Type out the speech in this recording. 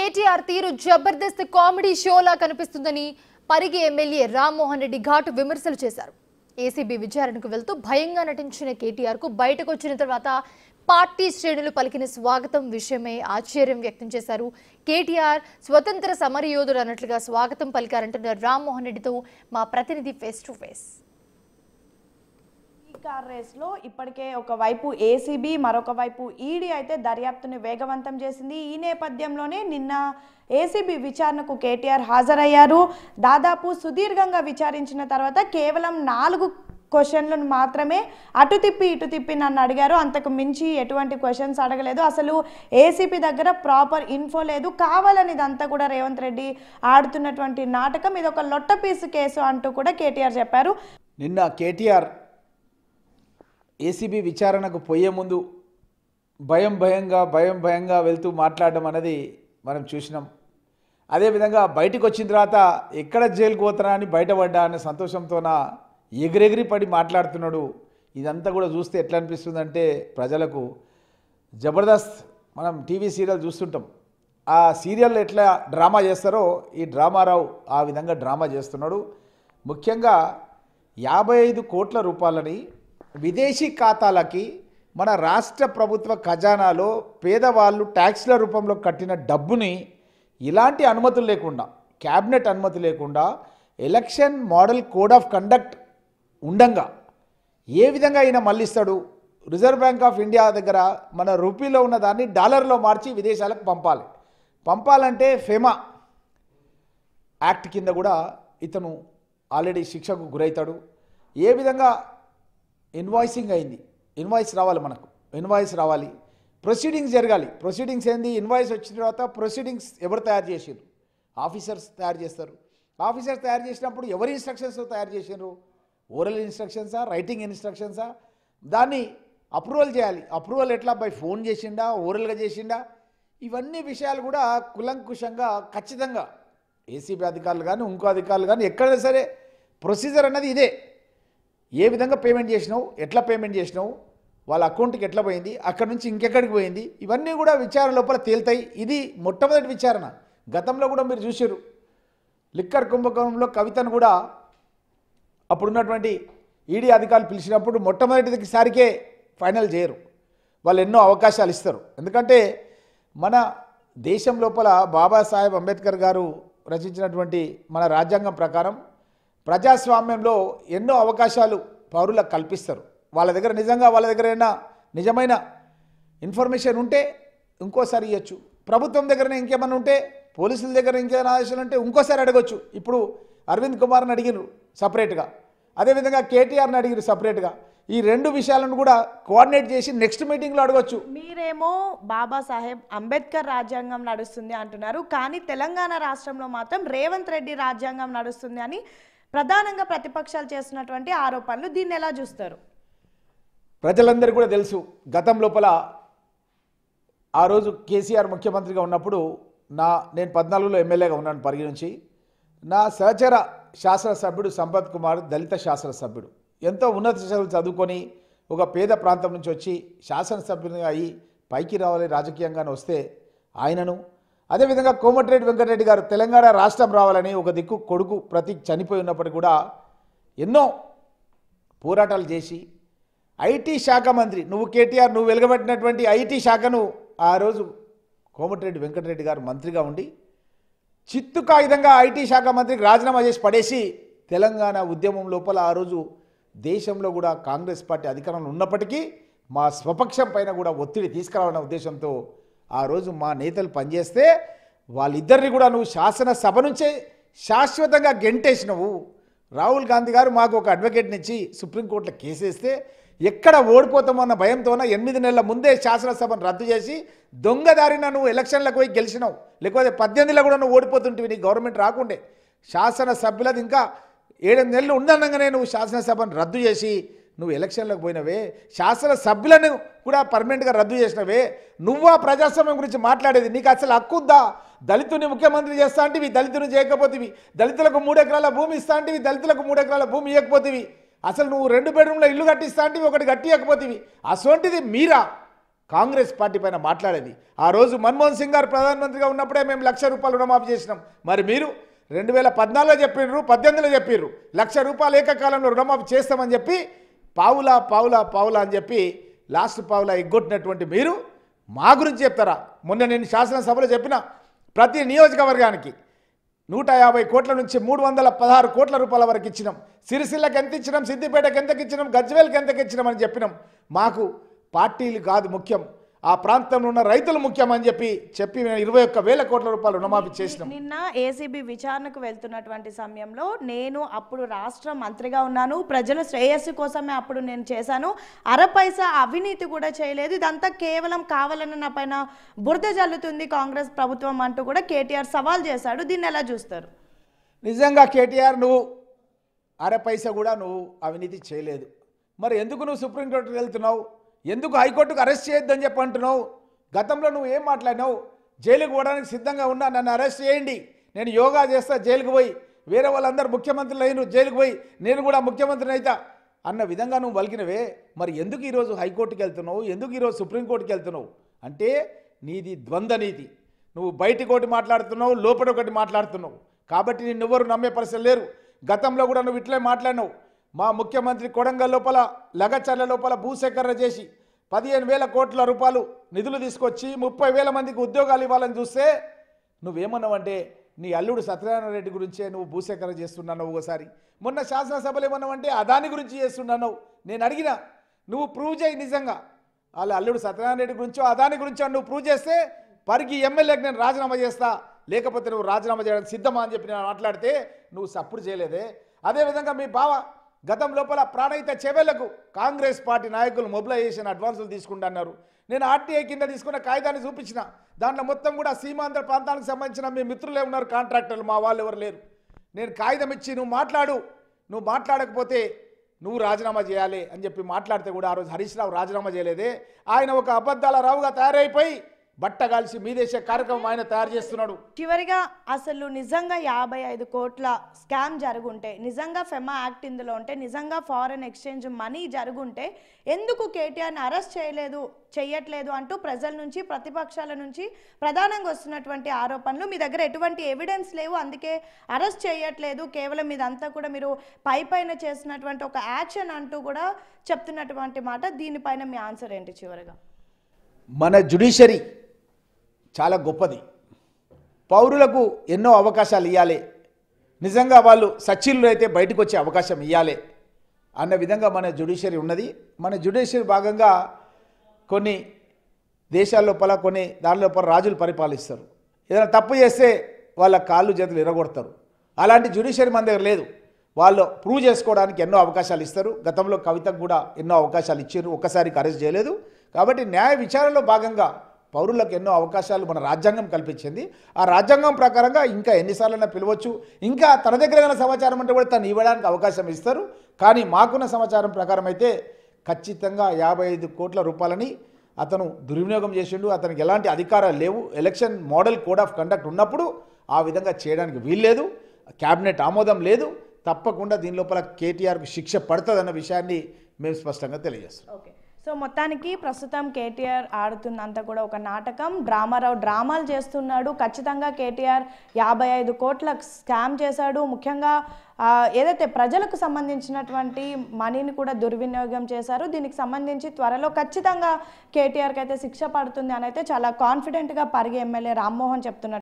కేటీఆర్ తీరు జబర్దస్త్ కామెడీ షోలా కనిపిస్తుందని పరిగి ఎమ్మెల్యే రామ్మోహన్ రెడ్డి ఘాటు విమర్శలు చేశారు. ఏసీబీ విచారణకు వెళ్తూ భయంగా నటించిన కేటీఆర్ కు బయటకు వచ్చిన తర్వాత పార్టీ శ్రేణులు పలికిన స్వాగతం విషయమై ఆశ్చర్యం వ్యక్తం చేశారు. కేటీఆర్ స్వతంత్ర సమరయోధుడు అన్నట్లుగా స్వాగతం పలికారంటున్న రామ్మోహన్ రెడ్డితో మా ప్రతినిధి ఫేస్ టు ఫేస్. కార్ రేస్లో ఇప్పటికే ఒకవైపు ఏసీబీ మరొక వైపు ఈడీ అయితే దర్యాప్తుని వేగవంతం చేసింది. ఈ నేపథ్యంలోనే నిన్న ఏసీబీ విచారణకు కేటీఆర్ హాజరయ్యారు. దాదాపు సుదీర్ఘంగా విచారించిన తర్వాత కేవలం 4 క్వశ్చన్లను మాత్రమే అటు తిప్పి ఇటు తిప్పి నన్ను అడిగారు. అంతకు మించి ఎటువంటి క్వశ్చన్స్ అడగలేదు. అసలు ఏసీపీ దగ్గర ప్రాపర్ ఇన్ఫో లేదు. కావాలని ఇదంతా కూడా రేవంత్ రెడ్డి ఆడుతున్నటువంటి నాటకం, ఇది ఒక లొట్ట పీసు కేసు అంటూ కూడా కేటీఆర్ చెప్పారు. నిన్న కేటీఆర్ ఏసీబీ విచారణకు పోయే ముందు భయంగా వెళ్తూ మాట్లాడడం అనేది మనం చూసినాం. అదేవిధంగా బయటకు వచ్చిన తర్వాత ఎక్కడ జైలుకు పోతారా అని బయటపడ్డా అనే సంతోషంతోన ఎగిరెగిరి పడి మాట్లాడుతున్నాడు. ఇదంతా కూడా చూస్తే ఎట్లా అనిపిస్తుందంటే ప్రజలకు జబర్దస్త్ మనం టీవీ సీరియల్ చూస్తుంటాం. ఆ సీరియల్ ఎట్లా డ్రామా చేస్తారో ఈ డ్రామారావు ఆ విధంగా డ్రామా చేస్తున్నాడు. ముఖ్యంగా 55 కోట్ల రూపాయలని విదేశీ ఖాతాలకి మన రాష్ట్ర ప్రభుత్వ ఖజానాలో పేదవాళ్ళు ట్యాక్స్ల రూపంలో కట్టిన డబ్బుని ఇలాంటి అనుమతులు లేకుండా, క్యాబినెట్ అనుమతి లేకుండా, election model code of conduct ఉండంగా ఏ విధంగా అయినా మళ్ళిస్తాడు? రిజర్వ్ బ్యాంక్ ఆఫ్ ఇండియా దగ్గర మన రూపీలో ఉన్న దాన్ని డాలర్లో మార్చి విదేశాలకు పంపాలంటే ఫెమా యాక్ట్ కింద కూడా ఇతను ఆల్రెడీ శిక్షకు గురవుతాడు. ఏ విధంగా ఇన్వాయిసింగ్ అయింది, ఇన్వాయిస్ రావాలి, మనకు ఇన్వాయిస్ రావాలి, ప్రొసీడింగ్స్ జరగాలి. ప్రొసీడింగ్స్ ఏంది? ఇన్వాయిస్ వచ్చిన తర్వాత ప్రొసీడింగ్స్ ఎవరు తయారు చేసారు? ఆఫీసర్స్ తయారు చేస్తారు. ఆఫీసర్స్ తయారు చేసినప్పుడు ఎవరి ఇన్స్ట్రక్షన్స్ తయారు చేసారు? ఓరల్ ఇన్స్ట్రక్షన్సా, రైటింగ్ ఇన్స్ట్రక్షన్సా? దాన్ని అప్రూవల్ చేయాలి. అప్రూవల్ ఎట్లా? బై ఫోన్ చేసిండా, ఓరల్గా చేసిండా? ఇవన్నీ విషయాలు కూడా కులంకుశంగా ఖచ్చితంగా ఏసీబీ అధికారులు కానీ ఇంకో అధికారులు కానీ ఎక్కడైనా సరే ప్రొసీజర్ అన్నది ఇదే. ఏ విధంగా పేమెంట్ చేసినావు, ఎట్లా పేమెంట్ చేసినావు, వాళ్ళ అకౌంట్కి ఎట్లా పోయింది, అక్కడి నుంచి ఇంకెక్కడికి పోయింది, ఇవన్నీ కూడా విచారణ లోపల తేలుతాయి. ఇది మొట్టమొదటి విచారణ. గతంలో కూడా మీరు చూసారు లిక్కర్ కుంభకోణంలో కవితను కూడా అప్పుడున్నటువంటి ఈడీ అధికారులు పిలిచినప్పుడు మొట్టమొదటిసారికే ఫైనల్ చేయరు. వాళ్ళు ఎన్నో అవకాశాలు ఇస్తారు. ఎందుకంటే మన దేశం లోపల బాబాసాహెబ్ అంబేద్కర్ గారు రచించినటువంటి మన రాజ్యాంగం ప్రకారం ప్రజాస్వామ్యంలో ఎన్నో అవకాశాలు పౌరులకు కల్పిస్తారు. వాళ్ళ దగ్గర ఏమైనా నిజమైన ఇన్ఫర్మేషన్ ఉంటే ఇంకోసారి ఇవ్వచ్చు. ప్రభుత్వం దగ్గరనే ఇంకేమైనా ఉంటే, పోలీసుల దగ్గర ఇంకేమైనా ఆదేశాలు ఉంటే ఇంకోసారి అడగొచ్చు. ఇప్పుడు అరవింద్ కుమార్ని అడిగినారు సపరేట్గా, అదేవిధంగా కేటీఆర్ని అడిగిరు సపరేట్గా. ఈ 2 విషయాలను కూడా కోఆర్డినేట్ చేసి నెక్స్ట్ మీటింగ్లో అడగొచ్చు. మీరేమో బాబాసాహెబ్ అంబేద్కర్ రాజ్యాంగం నడుస్తుంది అంటున్నారు, కానీ తెలంగాణ రాష్ట్రంలో మాత్రం రేవంత్ రెడ్డి రాజ్యాంగం నడుస్తుంది అని ప్రధానంగా ప్రతిపక్షాలు చేస్తున్నటువంటి ఆరోపణలు, దీన్ని ఎలా చూస్తారు? ప్రజలందరికీ కూడా తెలుసు. గతం లోపల ఆ రోజు కేసీఆర్ ముఖ్యమంత్రిగా ఉన్నప్పుడు నేను 14లో ఎమ్మెల్యేగా ఉన్నాను పరిగి నుంచి. నా సహచర శాసనసభ్యుడు సంపత్ కుమార్ దళిత శాసనసభ్యుడు, ఎంతో ఉన్నత చదువులు చదువుకొని ఒక పేద ప్రాంతం నుంచి వచ్చి శాసనసభ్యునిగా అయ్యి పైకి రావాలి రాజకీయంగానే వస్తే ఆయనను, అదేవిధంగా కోమటిరెడ్డి వెంకటరెడ్డి గారు తెలంగాణ రాష్ట్రం రావాలని ఒక దిక్కు కొడుకు ప్రతీక్ చనిపోయి ఉన్నప్పటికీ కూడా ఎన్నో పోరాటాలు చేసి ఐటీ శాఖ మంత్రి, కేటీఆర్ నువ్వు వెలుగబెట్టినటువంటి ఐటీ శాఖను ఆ రోజు కోమటిరెడ్డి వెంకటరెడ్డి గారు మంత్రిగా ఉండి చిత్తు కాగితంగా ఐటీ శాఖ మంత్రికి రాజీనామా చేసి పడేసి తెలంగాణ ఉద్యమం లోపల ఆ రోజు దేశంలో కూడా కాంగ్రెస్ పార్టీ అధికారంలో ఉన్నప్పటికీ మా స్వపక్షం పైన కూడా ఒత్తిడి తీసుకురావాలన్న ఉద్దేశంతో ఆ రోజు మా నేతలు పనిచేస్తే వాళ్ళిద్దరిని కూడా నువ్వు శాసనసభ నుంచే శాశ్వతంగా గెంటేసినవు. రాహుల్ గాంధీ గారు మాకు ఒక అడ్వకేట్నిచ్చి సుప్రీంకోర్టులో కేసేస్తే ఎక్కడ ఓడిపోతామన్న భయంతోన 8 నెలల ముందే శాసనసభను రద్దు చేసి దొంగదారిన నువ్వు ఎలక్షన్లకు పోయి గెలిచినావు. లేకపోతే 18లో కూడా నువ్వు ఓడిపోతుంటివి, నీ గవర్నమెంట్ రాకుండే. శాసనసభ్యులది ఇంకా 7 నెలలు ఉండనగానే నువ్వు శాసనసభను రద్దు చేసి నువ్వు ఎలక్షన్లకు పోయినవే, శాసనసభ్యులను కూడా పర్మనెంట్గా రద్దు చేసినవే. నువ్వా ప్రజాస్వామ్యం గురించి మాట్లాడేది? నీకు అసలు హక్కుందా? దళితుని ముఖ్యమంత్రి చేస్తా అంటివి, దళితుని చేయకపోతేవి. దళితులకు 3 ఎకరాల భూమి ఇస్తా అంటివి, దళితులకు 3 ఎకరాల భూమి ఇవ్వకపోతేవి. అసలు నువ్వు 2 బెడ్రూమ్ల ఇల్లు కట్టిస్తా అంటివి, ఒకటి కట్టియకపోతేవి. అసొంటిది మీరా? కాంగ్రెస్ పార్టీ పైన మాట్లాడేది. ఆ రోజు మన్మోహన్ సింగ్ గారు ప్రధానమంత్రిగా ఉన్నప్పుడే మేము ₹1,00,000 రుణమాఫీ చేసినాం. మరి మీరు 2014లో చెప్పిర్రు, 18లో చెప్పిర్రు ₹1,00,000 ఏకకాలంలో రుణమాఫీ చేస్తామని చెప్పి పావులా పావులా పావులా అని చెప్పి లాస్ట్ పావులా ఎగ్గొట్టినటువంటి మీరు మా గురించి చెప్తారా? మొన్న నేను శాసనసభలో చెప్పిన ప్రతి నియోజకవర్గానికి 150 కోట్ల నుంచి 316 కోట్ల రూపాయల వరకు ఇచ్చినాం. సిరిసిల్లకి ఎంత ఇచ్చినాం, సిద్దిపేటకి ఎంతకి ఇచ్చినాం, గజ్వేల్కి ఎంతకి ఇచ్చినామని చెప్పినాం. మాకు పార్టీలు కాదు ముఖ్యం, ఆ ప్రాంతంలో ఉన్న రైతులు ముఖ్యం అని చెప్పి 21,000 కోట్ల రూపాయలు రుణమాఫీ చేసినాం. నిన్న ఏసీబీ విచారణకు వెళ్తున్నటువంటి సమయంలో నేను అప్పుడు రాష్ట్ర మంత్రిగా ఉన్నాను, ప్రజల శ్రేయస్సు కోసమే అప్పుడు నేను చేశాను, అరపైసా అవినీతి కూడా చేయలేదు, ఇదంతా కేవలం కావాలని నా పైన బురద జల్లుతుంది కాంగ్రెస్ ప్రభుత్వం అంటూ కూడా కేటీఆర్ సవాల్ చేశాడు. దీన్ని ఎలా చూస్తారు? నిజంగా కేటీఆర్ నువ్వు అరపైసా కూడా నువ్వు అవినీతి చేయలేదు. మరి ఎందుకు నువ్వు సుప్రీంకోర్టుకు వెళ్తున్నావు? ఎందుకు హైకోర్టుకు అరెస్ట్ చేయొద్దని చెప్పి అంటున్నావు? గతంలో నువ్వు ఏం మాట్లాడినావు? జైలుకు పోవడానికి సిద్ధంగా ఉన్నా, నన్ను అరెస్ట్ చేయండి, నేను యోగా చేస్తా జైలుకు పోయి, వేరే వాళ్ళందరూ ముఖ్యమంత్రులు అయిన జైలుకు పోయి నేను కూడా ముఖ్యమంత్రిని అవుతా అన్న విధంగా నువ్వు పలికినవే. మరి ఎందుకు ఈరోజు హైకోర్టుకి వెళ్తున్నావు? ఎందుకు ఈరోజు సుప్రీంకోర్టుకి వెళ్తున్నావు? అంటే నీది ద్వంద్వ నీతి. నువ్వు బయటికి ఒకటి మాట్లాడుతున్నావు, లోపల ఒకటి మాట్లాడుతున్నావు. కాబట్టి నిన్నెవ్వరు నమ్మే పరిస్థితి లేరు. గతంలో కూడా నువ్వు ఇట్లే మాట్లాడినావు. మా ముఖ్యమంత్రి కొడంగల్ లోపల లగచర్ల లోపల భూసేకరణ చేసి 15,000 కోట్ల రూపాయలు నిధులు తీసుకొచ్చి 30,000 మందికి ఉద్యోగాలు ఇవ్వాలని చూస్తే నువ్వేమన్నావంటే నీ అల్లుడు సత్యనారాయణ రెడ్డి గురించే నువ్వు భూసేకరణ చేస్తున్నావు. ఒకసారి మొన్న శాసనసభలో ఏమన్నావంటే అదాని గురించి చేస్తున్నావు. నేను అడిగినా నువ్వు ప్రూవ్ చేయి, నిజంగా వాళ్ళ అల్లుడు సత్యనారాయణ రెడ్డి గురించో అదాని గురించో నువ్వు ప్రూవ్ చేస్తే పరిగి ఎమ్మెల్యేకి నేను రాజీనామా చేస్తా, లేకపోతే నువ్వు రాజీనామా చేయడానికి సిద్ధమా అని చెప్పి నేను మాట్లాడితే నువ్వు సపోర్ట్ చేయలేదే. అదేవిధంగా మీ బావ గతం లోపల ప్రాణహిత చెవెళ్లకు కాంగ్రెస్ పార్టీ నాయకులు మొబిలైజేషన్ అడ్వాన్సులు తీసుకుంటున్నారు. నేను ఆర్టీఐ కింద తీసుకున్న కాగితాన్ని చూపించిన, దాంట్లో మొత్తం కూడా సీమాంధ్ర ప్రాంతానికి సంబంధించిన మీ మిత్రులే ఉన్నారు, కాంట్రాక్టర్లు, మా వాళ్ళు ఎవరు లేరు. నేను కాగితం ఇచ్చి నువ్వు మాట్లాడు, నువ్వు మాట్లాడకపోతే నువ్వు రాజీనామా చేయాలి అని చెప్పి మాట్లాడితే కూడా ఆ రోజు హరీష్ రావు రాజీనామా చేయలేదే. ఆయన ఒక అబద్ధాల రావుగా తయారైపోయి బట్టగాల్సి మీదేసే కార్యక్రమం ఆయన తయారు చేస్తున్నాడు. చివరిగా అసలు నిజంగా 55 కోట్ల స్కామ్ జరుగుంటే, నిజంగా ఫెమా యాక్ట్ ఇందులో ఉంటే, నిజంగా ఫారెన్ ఎక్స్చేంజ్ మనీ జరుగుంటే ఎందుకు కేటీఆర్ని అరెస్ట్ చేయట్లేదు అంటూ ప్రజల నుంచి, ప్రతిపక్షాల నుంచి ప్రధానంగా వస్తున్నటువంటి ఆరోపణలు. మీ దగ్గర ఎటువంటి ఎవిడెన్స్ లేవు, అందుకే అరెస్ట్ చేయట్లేదు, కేవలం ఇదంతా కూడా మీరు పైన చేసినటువంటి ఒక యాక్షన్ అంటూ కూడా చెప్తున్నటువంటి మాట. దీనిపైన మీ ఆన్సర్ ఏంటి? చివరిగా మన జ్యుడిషియరీ చాలా గొప్పది. పౌరులకు ఎన్నో అవకాశాలు ఇవ్వాలి, నిజంగా వాళ్ళు సచ్చిలు అయితే బయటకు వచ్చే అవకాశం ఇవ్వాలి అన్న విధంగా మన జ్యుడిషియరీ ఉన్నది. మన జ్యుడిషియరీ భాగంగా కొన్ని దేశాల లోపల కొన్ని దాని లోపల రాజులు పరిపాలిస్తారు. ఏదైనా తప్పు చేస్తే వాళ్ళ కాళ్ళు చేతులు ఎరగొడతారు. అలాంటి జ్యుడిషియరీ మన దగ్గర లేదు. వాళ్ళు ప్రూవ్ చేసుకోవడానికి ఎన్నో అవకాశాలు ఇస్తారు. గతంలో కవితకు కూడా ఎన్నో అవకాశాలు ఇచ్చారు, ఒక్కసారికి అరెస్ట్ చేయలేదు. కాబట్టి న్యాయ విచారణలో భాగంగా పౌరులకు ఎన్నో అవకాశాలు మన రాజ్యాంగం కల్పించింది. ఆ రాజ్యాంగం ప్రకారంగా ఇంకా ఎన్నిసార్లైనా పిలవచ్చు, ఇంకా తన దగ్గర ఏదైనా సమాచారం అంటే కూడా తను ఇవ్వడానికి అవకాశం ఇస్తారు. కానీ మాకున్న సమాచారం ప్రకారం అయితే ఖచ్చితంగా 55 కోట్ల రూపాయలని అతను దుర్వినియోగం చేసిండు. అతనికి ఎలాంటి అధికారాలు లేవు. Election model code of conduct ఉన్నప్పుడు ఆ విధంగా చేయడానికి వీల్లేదు. క్యాబినెట్ ఆమోదం లేదు. తప్పకుండా దీని లోపల కేటీఆర్కు శిక్ష పడుతుందన్న విషయాన్ని మేము స్పష్టంగా తెలియజేస్తాం. ఓకే, సో మొత్తానికి ప్రస్తుతం కేటీఆర్ ఆడుతున్నంత కూడా ఒక నాటకం. డ్రామారావు డ్రామాలు చేస్తున్నాడు. ఖచ్చితంగా కేటీఆర్ 55 కోట్ల స్కామ్ చేశాడు. ముఖ్యంగా ఏదైతే ప్రజలకు సంబంధించినటువంటి మనీని కూడా దుర్వినియోగం చేశారు. దీనికి సంబంధించి త్వరలో ఖచ్చితంగా కేటీఆర్కి అయితే శిక్ష పడుతుంది అని అయితే చాలా కాన్ఫిడెంట్గా పరిగి ఎమ్మెల్యే రామ్మోహన్ చెప్తున్నారు.